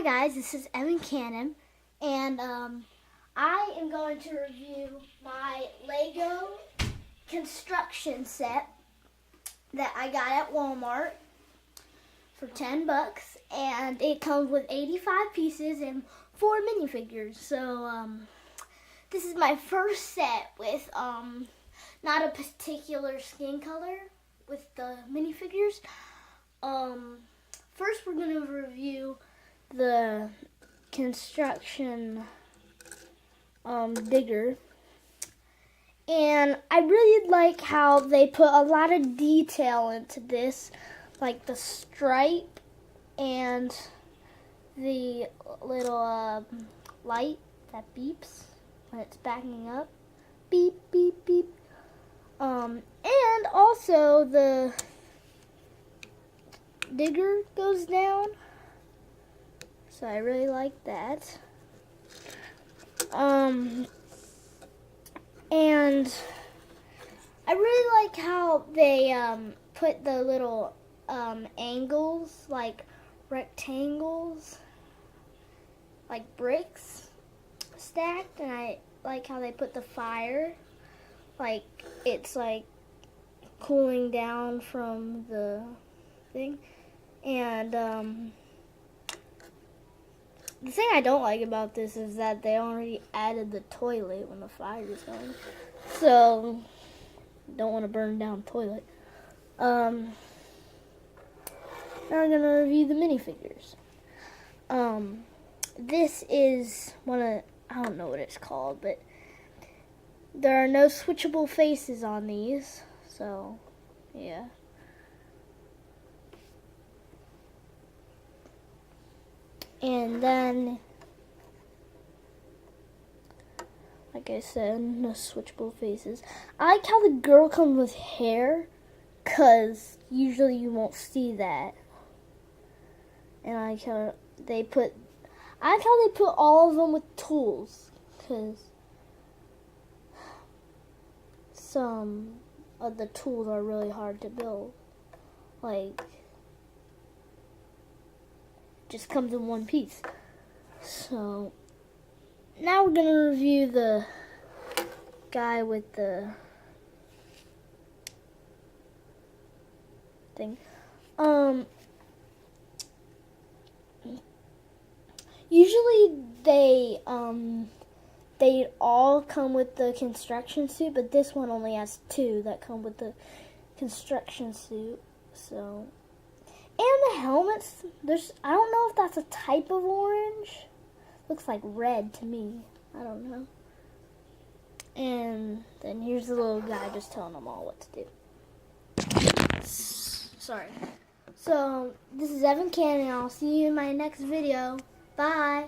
Hi guys, this is Evan Cannon, and I am going to review my Lego construction set that I got at Walmart for 10 bucks, and it comes with 85 pieces and 4 minifigures. So this is my first set with not a particular skin color with the minifigures. First we're going to review the construction digger, and I really like how they put a lot of detail into this, like the stripe and the little light that beeps when it's backing up, beep beep beep, and also the digger goes down. So I really like that. And I really like how they put the little angles, like rectangles, like bricks stacked, and I like how they put the fire, like it's like cooling down from the thing. And the thing I don't like about this is that they already added the toilet when the fire is going. So, don't want to burn down the toilet. Now we're going to review the minifigures. This is one of, I don't know what it's called, but there are no switchable faces on these. So, yeah. And then, like I said, no switchable faces. I like how the girl comes with hair, because usually you won't see that. And I like how they put all of them with tools, because some of the tools are really hard to build. Like, just comes in one piece. So now we're gonna review the guy with the thing. Usually they all come with the construction suit, but this one only has 2 that come with the construction suit. So, and the helmets, I don't know if that's a type of orange. Looks like red to me. I don't know. And then here's the little guy just telling them all what to do. Sorry. So, this is Evan Cannon. I'll see you in my next video. Bye.